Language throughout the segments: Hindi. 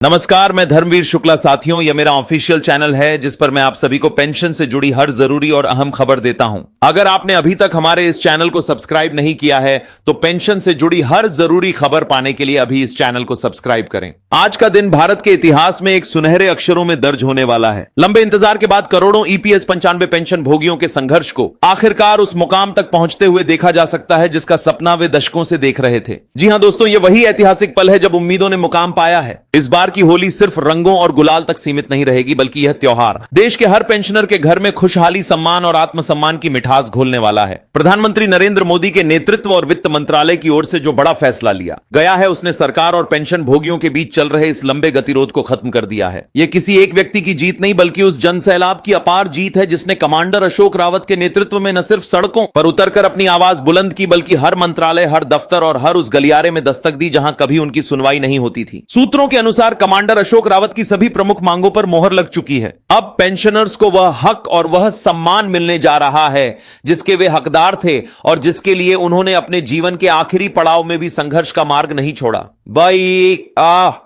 नमस्कार, मैं धर्मवीर शुक्ला। साथियों, यह मेरा ऑफिशियल चैनल है जिस पर मैं आप सभी को पेंशन से जुड़ी हर जरूरी और अहम खबर देता हूं। अगर आपने अभी तक हमारे इस चैनल को सब्सक्राइब नहीं किया है तो पेंशन से जुड़ी हर जरूरी खबर पाने के लिए अभी इस चैनल को सब्सक्राइब करें। आज का दिन भारत के इतिहास में एक सुनहरे अक्षरों में दर्ज होने वाला है। लंबे इंतजार के बाद करोड़ों ईपीएस 95 पेंशन भोगियों के संघर्ष को आखिरकार उस मुकाम तक पहुंचते हुए देखा जा सकता है जिसका सपना वे दशकों से देख रहे थे। जी हां दोस्तों, ये वही ऐतिहासिक पल है जब उम्मीदों ने मुकाम पाया है। इस बार की होली सिर्फ रंगों और गुलाल तक सीमित नहीं रहेगी, बल्कि यह त्योहार देश के हर पेंशनर के घर में खुशहाली, सम्मान और आत्मसम्मान की मिठास घोलने वाला है। प्रधानमंत्री नरेंद्र मोदी के नेतृत्व और वित्त मंत्रालय की ओर से जो बड़ा फैसला लिया गया है उसने सरकार और पेंशन भोगियों के बीच चल रहे इस लंबे गतिरोध को खत्म कर दिया है। यह किसी एक व्यक्ति की जीत नहीं बल्कि उस जनसैलाब की अपार जीत है जिसने कमांडर अशोक रावत के नेतृत्व में न सिर्फ सड़कों पर उतरकर अपनी आवाज बुलंद की, बल्कि हर मंत्रालय, हर दफ्तर और हर उस गलियारे में दस्तक दी जहां कभी उनकी सुनवाई नहीं होती थी। सूत्रों के अनुसार कमांडर अशोक रावत की सभी प्रमुख मांगों पर मोहर लग चुकी है। अब पेंशनर्स को वह हक और वह सम्मान मिलने जा रहा है जिसके वे हकदार थे और जिसके लिए उन्होंने अपने जीवन के आखिरी पड़ाव में भी संघर्ष का मार्ग नहीं छोड़ा।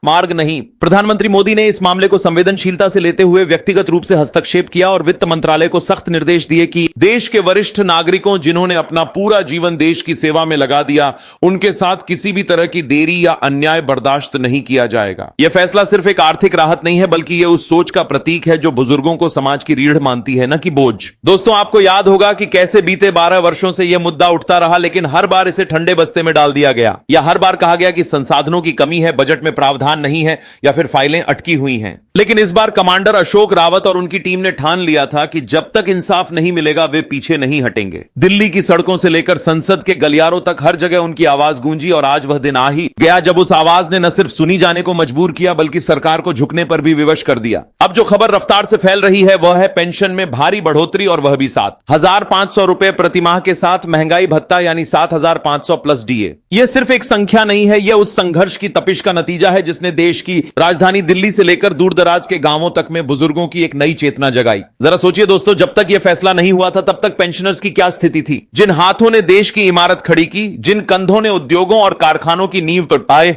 मार्ग नहीं। प्रधानमंत्री मोदी ने इस मामले को संवेदनशीलता से लेते हुए व्यक्तिगत रूप से हस्तक्षेप किया और वित्त मंत्रालय को सख्त निर्देश दिए कि देश के वरिष्ठ नागरिकों जिन्होंने अपना पूरा जीवन देश की सेवा में लगा दिया, उनके साथ किसी भी तरह की देरी या अन्याय बर्दाश्त नहीं किया जाएगा। यह फैसला सिर्फ एक आर्थिक राहत नहीं है बल्कि यह उस सोच का प्रतीक है जो बुजुर्गों को समाज की रीढ़ मानती है, न कि बोझ। दोस्तों, आपको याद होगा कि कैसे बीते 12 वर्षों से यह मुद्दा उठता रहा, लेकिन हर बार इसे ठंडे बस्ते में डाल दिया गया या हर बार कहा गया कि संसाधनों की कमी है, बजट में प्रावधान नहीं है या फिर फाइलें अटकी हुई हैं। लेकिन इस बार कमांडर अशोक रावत और उनकी टीम ने ठान लिया था कि जब तक इंसाफ नहीं मिलेगा वे पीछे नहीं हटेंगे। दिल्ली की सड़कों से लेकर संसद के गलियारों तक हर जगह उनकी आवाज गूंजी और आज वह दिन आ ही गया जब उस आवाज ने न सिर्फ सुनी जाने को मजबूर किया बल्कि सरकार को झुकने पर भी विवश कर दिया। अब जो खबर रफ्तार से फैल रही है वह है पेंशन में भारी बढ़ोतरी और वह भी 7,500 रुपए प्रतिमाह के साथ महंगाई भत्ता यानी 7,500 प्लस डीए। यह सिर्फ एक संख्या नहीं है, यह उस संघर्ष की तपिश का नतीजा है जिसने देश की राजधानी दिल्ली से लेकर दूर दराज के गांवों तक में बुजुर्गों की एक नई चेतना जगाई। जरा सोचिए दोस्तों, जब तक यह फैसला नहीं हुआ था तब तक पेंशनर्स की क्या स्थिति थी। जिन हाथों ने देश की इमारत खड़ी की, जिन कंधों ने उद्योगों और कारखानों की नींव पाए,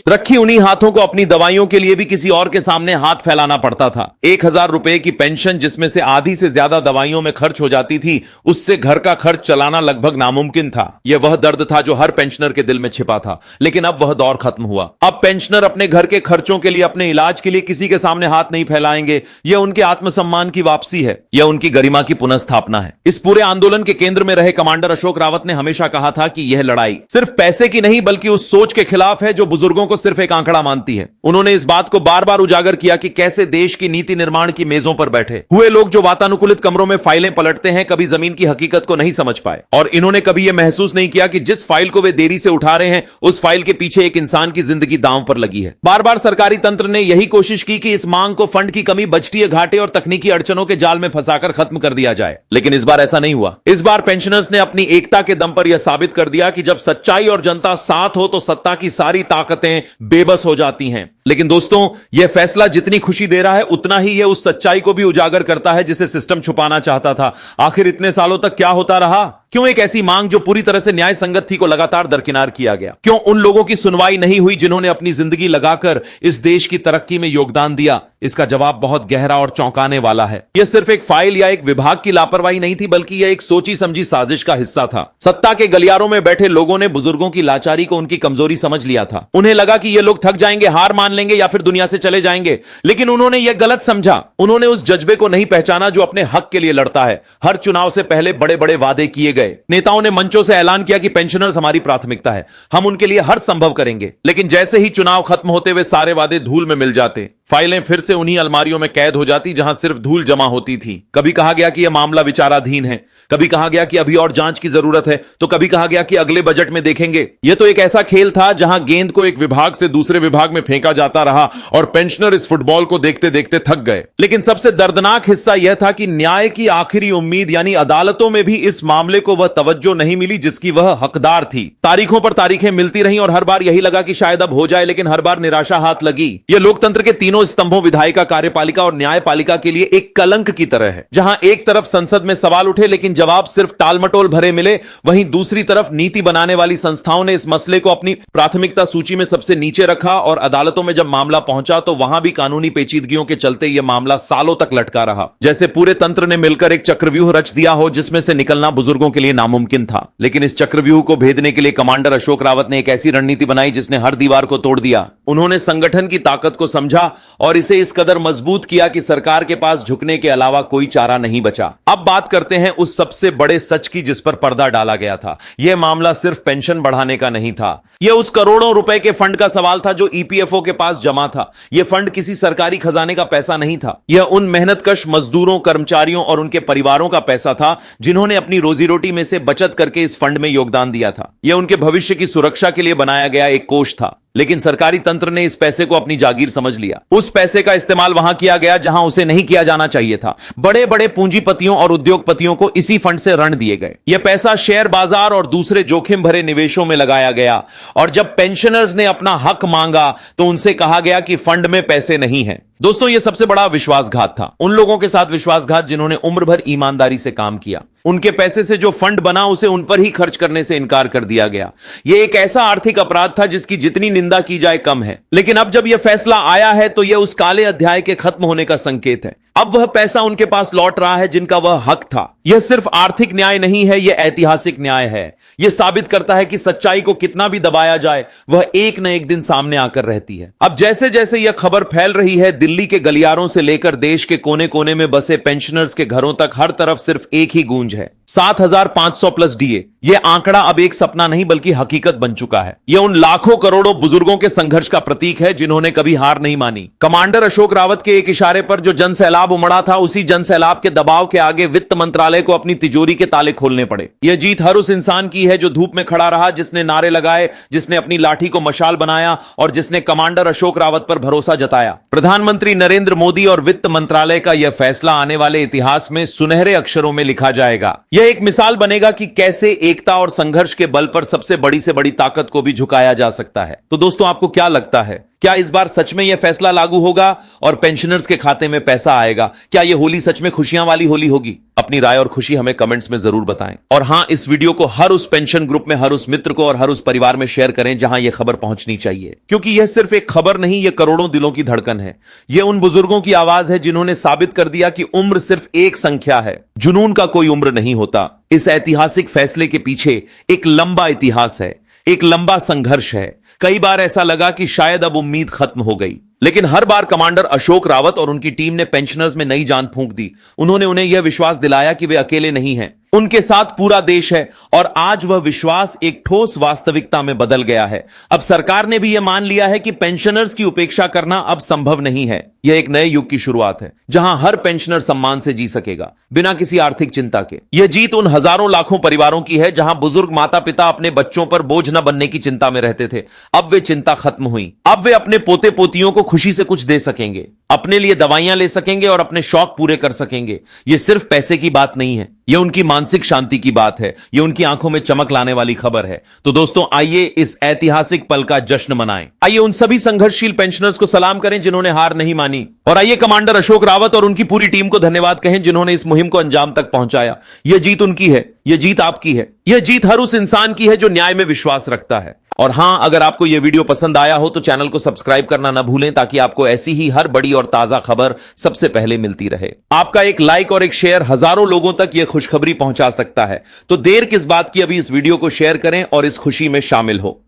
रखी उन्हीं हाथों को अपनी दवाइयों के लिए भी किसी और के सामने हाथ फैलाना पड़ता था। 1,000 रुपए की पेंशन जिसमें से आधी से ज्यादा दवाइयों में खर्च हो जाती थी, उससे घर का खर्च चलाना लगभग नामुमकिन था। यह वह दर्द था जो हर पेंशनर के दिल में छिपा था। लेकिन अब वह दौर खत्म हुआ। अब पेंशनर अपने घर के खर्चों के लिए, अपने इलाज के लिए किसी के सामने हाथ नहीं फैलाएंगे। यह उनके आत्मसम्मान की वापसी है, यह उनकी गरिमा की पुनर्स्थापना है। इस पूरे आंदोलन के केंद्र में रहे कमांडर अशोक रावत ने हमेशा कहा था कि यह लड़ाई सिर्फ पैसे की नहीं बल्कि उस सोच के खिलाफ है जो बुजुर्गों को सिर्फ एक आंकड़ा मानती है। उन्होंने इस बात को बार बार उजागर किया कि कैसे देश की नीति निर्माण की मेजों पर बैठे हुए लोग जो वातानुकूलित कमरों में फाइलें पलटते हैं कभी जमीन की हकीकत को नहीं समझ पाए और इन्होंने कभी यह महसूस नहीं किया कि जिस फाइल को वे देरी से उठा रहे हैं उस फाइल के पीछे एक इंसान की जिंदगी दांव पर लगी है। बार बार सरकारी तंत्र ने यही कोशिश की कि इस मांग को फंड की कमी, बजटीय घाटे और तकनीकी अड़चनों के जाल में फंसाकर खत्म कर दिया जाए, लेकिन इस बार ऐसा नहीं हुआ। इस बार पेंशनर्स ने अपनी एकता के दम पर यह साबित कर दिया कि जब सच्चाई और जनता साथ हो तो सत्ता की सारी ताकतें बेबस हो जाती हैं। लेकिन दोस्तों, यह फैसला जितनी खुशी दे रहा है उतना ही यह उस सच्चाई को भी उजागर करता है जिसे सिस्टम छुपाना चाहता था। आखिर इतने सालों तक क्या होता रहा? क्यों एक ऐसी मांग जो पूरी तरह से न्याय संगत थी को लगातार दरकिनार किया गया? क्यों उन लोगों की सुनवाई नहीं हुई जिन्होंने अपनी जिंदगी लगाकर इस देश की तरक्की में योगदान दिया? इसका जवाब बहुत गहरा और चौंकाने वाला है। यह सिर्फ एक फाइल या एक विभाग की लापरवाही नहीं थी बल्कि यह एक सोची समझी साजिश का हिस्सा था। सत्ता के गलियारों में बैठे लोगों ने बुजुर्गों की लाचारी को उनकी कमजोरी समझ लिया था। उन्हें लगा कि ये लोग थक जाएंगे, हार मान लेंगे या फिर दुनिया से चले जाएंगे, लेकिन उन्होंने यह गलत समझा। उन्होंने उस जज्बे को नहीं पहचाना जो अपने हक के लिए लड़ता है। हर चुनाव से पहले बड़े बड़े वादे किए गए। नेताओं ने मंचों से ऐलान किया कि पेंशनर्स हमारी प्राथमिकता है, हम उनके लिए हर संभव करेंगे। लेकिन जैसे ही चुनाव खत्म होते हुए सारे वादे धूल में मिल जाते, फाइलें फिर से उन्हीं अलमारियों में कैद हो जाती जहां सिर्फ धूल जमा होती थी। कभी कहा गया कि यह मामला विचाराधीन है, कभी कहा गया कि अभी और जांच की जरूरत है, तो कभी कहा गया कि अगले बजट में देखेंगे। यह तो एक ऐसा खेल था जहां गेंद को एक विभाग से दूसरे विभाग में फेंका जाता रहा और पेंशनर इस फुटबॉल को देखते देखते थक गए। लेकिन सबसे दर्दनाक हिस्सा यह था कि न्याय की आखिरी उम्मीद यानी अदालतों में भी इस मामले को वह तवज्जो नहीं मिली जिसकी वह हकदार थी। तारीखों पर तारीखें मिलती रहीं और हर बार यही लगा कि शायद अब हो जाए, लेकिन हर बार निराशा हाथ लगी। यह लोकतंत्र के तीनों दोनों स्तंभों विधायिका, कार्यपालिका और न्यायपालिका के लिए एक कलंक की तरह है। जहां एक तरफ संसद में सवाल उठे लेकिन जवाब सिर्फ टालमटोल भरे मिले, वहीं दूसरी तरफ नीति बनाने वाली संस्थाओं ने इस मसले को अपनी प्राथमिकता सूची में सबसे नीचे रखा और अदालतों में जब मामला पहुंचा तो वहां भी कानूनी पेचीदगियों के चलते यह मामला सालों तक लटका रहा, जैसे पूरे तंत्र ने मिलकर एक चक्रव्यूह रच दिया हो जिसमें से निकलना बुजुर्गों के लिए नामुमकिन था। लेकिन इस चक्रव्यूह को भेदने के लिए कमांडर अशोक रावत ने एक ऐसी रणनीति बनाई जिसने हर दीवार को तोड़ दिया। उन्होंने संगठन की ताकत को समझा और इसे इस कदर मजबूत किया कि सरकार के पास झुकने के अलावा कोई चारा नहीं बचा। अब बात करते हैं उस सबसे बड़े सच की जिस पर पर्दा डाला गया था। यह मामला सिर्फ पेंशन बढ़ाने का नहीं था, यह उस करोड़ों रुपए के फंड का सवाल था जो ईपीएफओ के पास जमा था। यह फंड किसी सरकारी खजाने का पैसा नहीं था, यह उन मेहनतकश मजदूरों, कर्मचारियों और उनके परिवारों का पैसा था जिन्होंने अपनी रोजी रोटी में से बचत करके इस फंड में योगदान दिया था। यह उनके भविष्य की सुरक्षा के लिए बनाया गया एक कोष था। लेकिन सरकारी तंत्र ने इस पैसे को अपनी जागीर समझ लिया। उस पैसे का इस्तेमाल वहां किया गया जहां उसे नहीं किया जाना चाहिए था। बड़े बड़े पूंजीपतियों और उद्योगपतियों को इसी फंड से ऋण दिए गए। यह पैसा शेयर बाजार और दूसरे जोखिम भरे निवेशों में लगाया गया और जब पेंशनर्स ने अपना हक मांगा तो उनसे कहा गया कि फंड में पैसे नहीं हैं। दोस्तों, यह सबसे बड़ा विश्वासघात था। उन लोगों के साथ विश्वासघात जिन्होंने उम्र भर ईमानदारी से काम किया। उनके पैसे से जो फंड बना उसे उन पर ही खर्च करने से इनकार कर दिया गया। यह एक ऐसा आर्थिक अपराध था जिसकी जितनी निंदा की जाए कम है। लेकिन अब जब यह फैसला आया है तो यह उस काले अध्याय के खत्म होने का संकेत है। अब वह पैसा उनके पास लौट रहा है जिनका वह हक था। यह सिर्फ आर्थिक न्याय नहीं है, यह ऐतिहासिक न्याय है। यह साबित करता है कि सच्चाई को कितना भी दबाया जाए वह एक न एक दिन सामने आकर रहती है। अब जैसे जैसे यह खबर फैल रही है, दिल्ली के गलियारों से लेकर देश के कोने कोने में बसे पेंशनर्स के घरों तक हर तरफ सिर्फ एक ही गूंज है, 7,500 प्लस डीए। यह आंकड़ा अब एक सपना नहीं बल्कि हकीकत बन चुका है। यह उन लाखों करोड़ों बुजुर्गों के संघर्ष का प्रतीक है जिन्होंने कभी हार नहीं मानी। कमांडर अशोक रावत के एक इशारे पर जो जन सैलाब उमड़ा था, उसी जन सैलाब के दबाव के आगे वित्त मंत्रालय को अपनी तिजोरी के ताले खोलने पड़े। यह जीत हर उस इंसान की है जो धूप में खड़ा रहा, जिसने नारे लगाए, जिसने अपनी लाठी को मशाल बनाया और जिसने कमांडर अशोक रावत पर भरोसा जताया। प्रधानमंत्री नरेंद्र मोदी और वित्त मंत्रालय का यह फैसला आने वाले इतिहास में सुनहरे अक्षरों में लिखा जाएगा। यह एक मिसाल बनेगा कि कैसे एकता और संघर्ष के बल पर सबसे बड़ी से बड़ी ताकत को भी झुकाया जा सकता है। तो दोस्तों, आपको क्या लगता है? क्या इस बार सच में यह फैसला लागू होगा और पेंशनर्स के खाते में पैसा आएगा? क्या यह होली सच में खुशियां वाली होली होगी? अपनी राय और खुशी हमें कमेंट्स में जरूर बताएं। और हां, इस वीडियो को हर उस पेंशन ग्रुप में, हर उस मित्र को और हर उस परिवार में शेयर करें जहां यह खबर पहुंचनी चाहिए, क्योंकि यह सिर्फ एक खबर नहीं, यह करोड़ों दिलों की धड़कन है। यह उन बुजुर्गों की आवाज है जिन्होंने साबित कर दिया कि उम्र सिर्फ एक संख्या है, जुनून का कोई उम्र नहीं होता। इस ऐतिहासिक फैसले के पीछे एक लंबा इतिहास है, एक लंबा संघर्ष है। कई बार ऐसा लगा कि शायद अब उम्मीद खत्म हो गई, लेकिन हर बार कमांडर अशोक रावत और उनकी टीम ने पेंशनर्स में नई जान फूंक दी। उन्होंने उन्हें यह विश्वास दिलाया कि वे अकेले नहीं हैं, उनके साथ पूरा देश है। और आज वह विश्वास एक ठोस वास्तविकता में बदल गया है। अब सरकार ने भी यह मान लिया है कि पेंशनर्स की उपेक्षा करना अब संभव नहीं है। यह एक नए युग की शुरुआत है जहां हर पेंशनर सम्मान से जी सकेगा, बिना किसी आर्थिक चिंता के। यह जीत उन हजारों लाखों परिवारों की है जहां बुजुर्ग माता पिता अपने बच्चों पर बोझ न बनने की चिंता में रहते थे। अब वे चिंता खत्म हुई। अब वे अपने पोते पोतियों को खुशी से कुछ दे सकेंगे, अपने लिए दवाइयां ले सकेंगे और अपने शौक पूरे कर सकेंगे। यह सिर्फ पैसे की बात नहीं है, यह उनकी मानसिक शांति की बात है, यह उनकी आंखों में चमक लाने वाली खबर है। तो दोस्तों, आइए इस ऐतिहासिक पल का जश्न मनाएं। आइए उन सभी संघर्षशील पेंशनर्स को सलाम करें जिन्होंने हार नहीं मानी, और आइए कमांडर अशोक रावत और उनकी पूरी टीम को धन्यवाद कहें जिन्होंने इस मुहिम को अंजाम तक पहुंचाया। यह जीत उनकी है, यह जीत आपकी है, यह जीत हर उस इंसान की है जो न्याय में विश्वास रखता है। और हां, अगर आपको यह वीडियो पसंद आया हो तो चैनल को सब्सक्राइब करना ना भूलें, ताकि आपको ऐसी ही हर बड़ी और ताजा खबर सबसे पहले मिलती रहे। आपका एक लाइक और एक शेयर हजारों लोगों तक यह खुशखबरी पहुंचा सकता है। तो देर किस बात की, अभी इस वीडियो को शेयर करें और इस खुशी में शामिल हो।